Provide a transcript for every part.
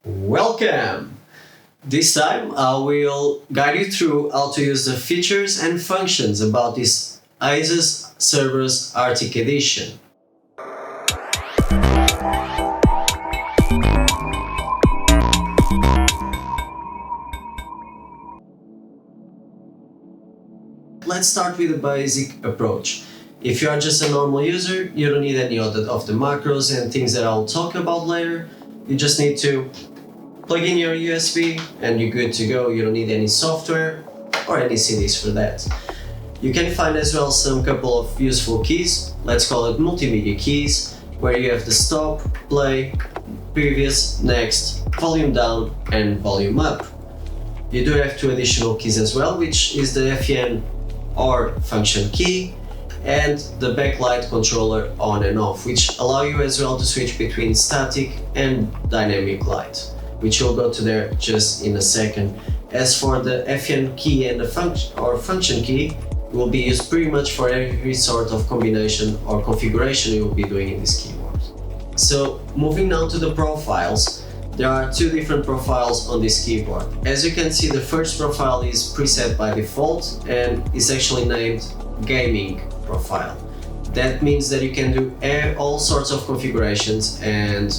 Welcome! This time I will guide you through how to use the features and functions about this ASUS Cerberus Arctic Edition. Let's start with a basic approach. If you are just a normal user, you don't need any of the macros and things that I'll talk about later. You just need to plug in your USB and you're good to go. You don't need any software or any CDs for that. You can find as well some couple of useful keys, let's call it multimedia keys, where you have the stop, play, previous, next, volume down and volume up. You do have two additional keys as well, which is the FN or function key and the backlight controller on and off, which allow you as well to switch between static and dynamic light, which we'll go to there just in a second. As for the FN key and the function key, will be used pretty much for every sort of combination or configuration you will be doing in this keyboard. So moving now to the profiles, there are two different profiles on this keyboard. As you can see, the first profile is preset by default and is actually named gaming profile. That means that you can do all sorts of configurations and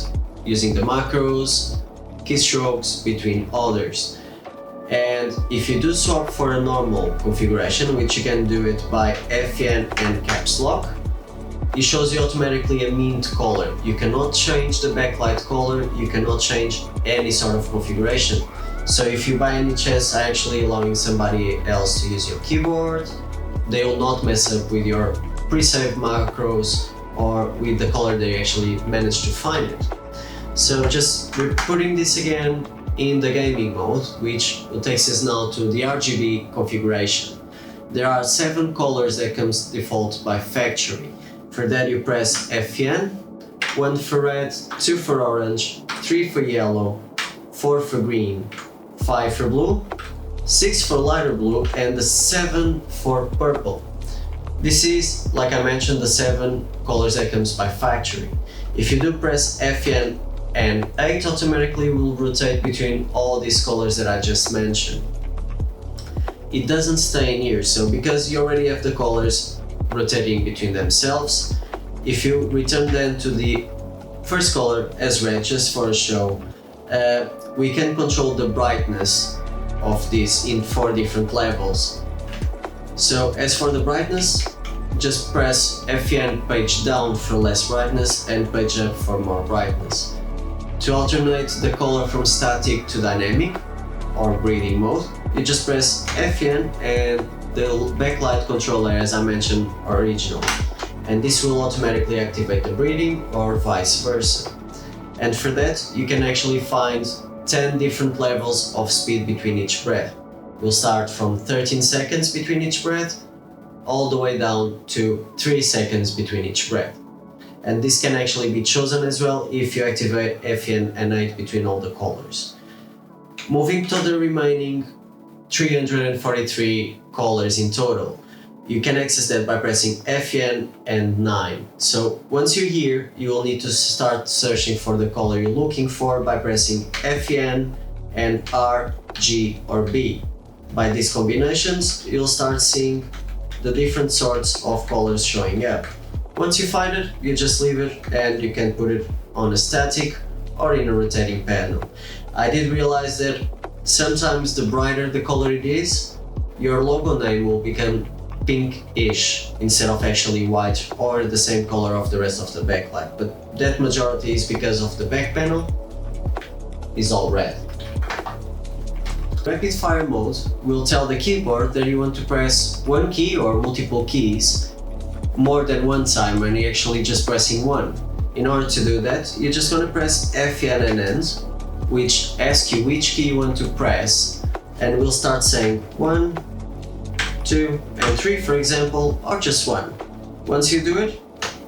using the macros, keystrokes between others. And if you do swap for a normal configuration, which you can do it by FN and caps lock, it shows you automatically a mint color. You cannot change the backlight color, you cannot change any sort of configuration. So if you by any chance are actually allowing somebody else to use your keyboard, they will not mess up with your pre-saved macros or with the color they actually managed to find it. So just we're putting this again in the gaming mode, which takes us now to the RGB configuration. There are 7 colors that comes default by factory. For that you press FN, 1 for red, 2 for orange, 3 for yellow, 4 for green, 5 for blue, 6 for lighter blue and the 7 for purple. This is, like I mentioned, the 7 colors that comes by factory. If you do press FN and 8, automatically will rotate between all these colors that I just mentioned. It doesn't stay in here, so because you already have the colors rotating between themselves, if you return then to the first color as red, just for a show, we can control the brightness of this in 4 different levels. So as for the brightness, just press FN page down for less brightness and page up for more brightness. To alternate the color from static to dynamic or breathing mode, you just press FN and the backlight controller, as I mentioned, original. And this will automatically activate the breathing or vice versa. And for that, you can actually find 10 different levels of speed between each breath. We'll start from 13 seconds between each breath, all the way down to 3 seconds between each breath. And this can actually be chosen as well if you activate FN and 8 between all the colors. Moving to the remaining 343 colors in total, you can access that by pressing FN and 9. So once you're here, you will need to start searching for the color you're looking for by pressing FN and R, G or B. By these combinations, you'll start seeing the different sorts of colors showing up. Once you find it, you just leave it and you can put it on a static or in a rotating panel. I did realize that sometimes the brighter the color it is, your logo name will become pinkish instead of actually white or the same color of the rest of the backlight, but that majority is because of the back panel is all red. Rapid fire mode will tell the keyboard that you want to press one key or multiple keys more than one time when you're actually just pressing one. In order to do that, you're just going to press FN and end, which asks you which key you want to press, and we'll start saying 1, 2 and 3 for example, or just 1. Once you do it,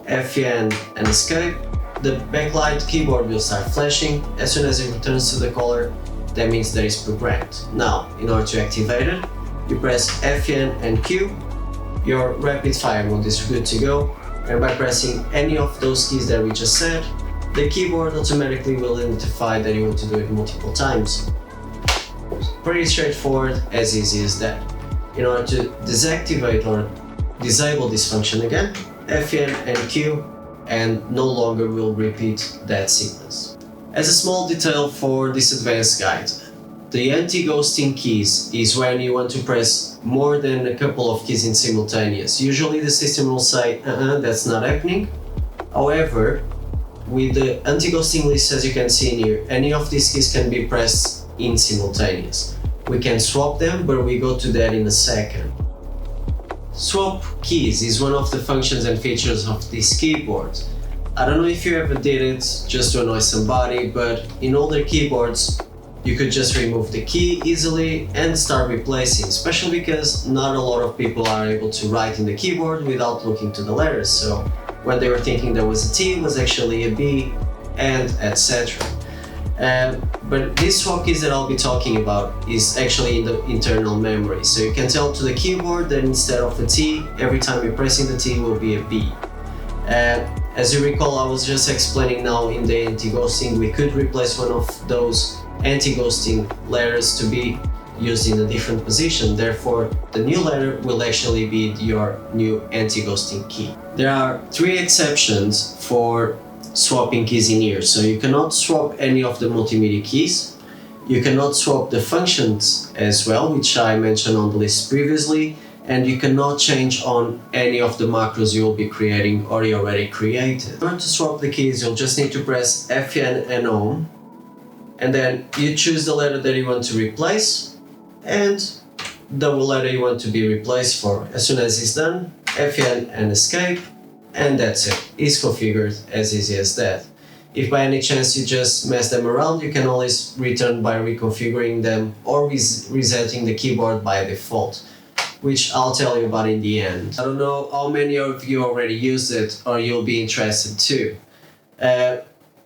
FN and escape, the backlight keyboard will start flashing. As soon as it returns to the color, that means that it's programmed. Now, in order to activate it, you press FN and Q, your rapid fire mode is good to go, and by pressing any of those keys that we just said, the keyboard automatically will identify that you want to do it multiple times. Pretty straightforward, as easy as that. In order to deactivate or disable this function again, Fn and Q, and no longer will repeat that sequence. As a small detail for this advanced guide, the anti-ghosting keys is when you want to press more than a couple of keys in simultaneous. Usually the system will say, that's not happening. However, with the anti-ghosting list, as you can see in here, any of these keys can be pressed in simultaneous. We can swap them, but we go to that in a second. Swap keys is one of the functions and features of this keyboard. I don't know if you ever did it just to annoy somebody, but in older keyboards you could just remove the key easily and start replacing, especially because not a lot of people are able to write in the keyboard without looking to the letters. So when they were thinking there was a T, it was actually a B, and etc. But these swap keys that I'll be talking about is actually in the internal memory. So you can tell to the keyboard that instead of a T, every time you're pressing the T will be a B. As you recall, I was just explaining now in the anti-ghosting, we could replace one of those anti-ghosting letters to be used in a different position. Therefore, the new letter will actually be your new anti-ghosting key. There are 3 exceptions for swapping keys in here. So you cannot swap any of the multimedia keys. You cannot swap the functions as well, which I mentioned on the list previously. And you cannot change on any of the macros you will be creating or you already created. In order to swap the keys, you'll just need to press Fn and Home, and then you choose the letter that you want to replace and the letter you want to be replaced for. As soon as it's done, Fn and Escape, and that's it. It's configured as easy as that. If by any chance you just mess them around, you can always return by reconfiguring them or resetting the keyboard by default, which I'll tell you about in the end. I don't know how many of you already use it or you'll be interested too.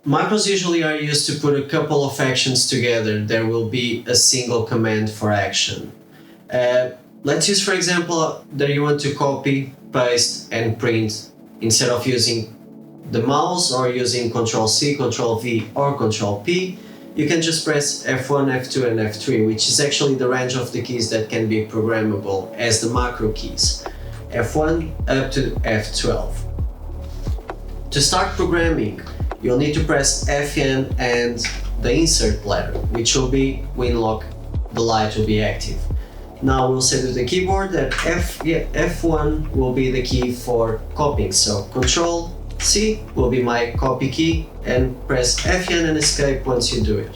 Macros usually are used to put a couple of actions together. There will be a single command for action. Let's use, for example, that you want to copy, paste and print instead of using the mouse or using Ctrl+C, Ctrl+V or Ctrl+P. You can just press F1, F2 and F3, which is actually the range of the keys that can be programmable as the macro keys. F1 up to F12. To start programming, you'll need to press Fn and the insert letter, which will be when the light will be active. Now we'll say to the keyboard that F1 will be the key for copying, so Ctrl+C will be my copy key, and press Fn and Escape once you do it.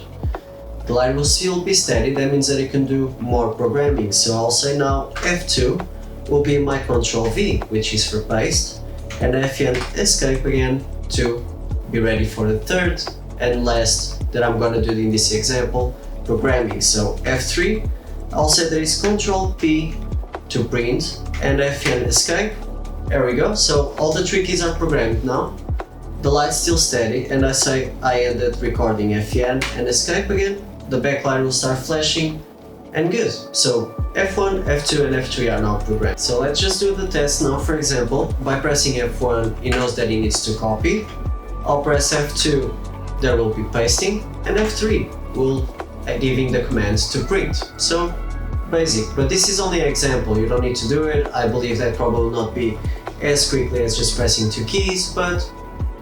The line will still be steady, that means that you can do more programming. So I'll say now F2 will be my Ctrl+V, which is for paste, and Fn Escape again to be ready for the third and last that I'm gonna do in this example, programming. So F3, I'll say that it's Ctrl+P to print and Fn Escape. There we go. So all the 3 keys are programmed now. The light's still steady, and I say I ended recording Fn and Escape again. The backlight will start flashing, and good. So F1, F2 and F3 are now programmed. So let's just do the test now. For example, by pressing F1, it knows that it needs to copy. I'll press F2, there will be pasting, and F3 will giving the commands to print. So basic, but this is only an example. You don't need to do it. I believe that probably will not be as quickly as just pressing 2 keys, but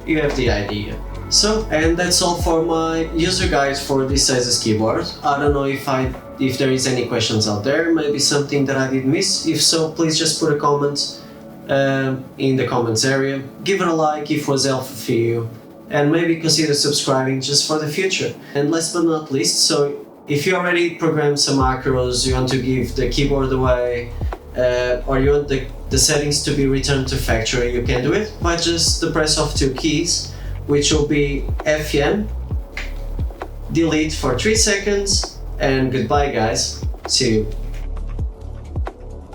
you have the idea. So, and that's all for my user guide for this ASUS keyboard. I don't know if there is any questions out there, maybe something that I did miss. If so, please just put a comment in the comments area. Give it a like if it was helpful for you, and maybe consider subscribing just for the future. And last but not least, so if you already programmed some macros, you want to give the keyboard away, or you want the settings to be returned to factory, you can do it by just the press of 2 keys, which will be Fn, delete for 3 seconds, and goodbye guys, see you.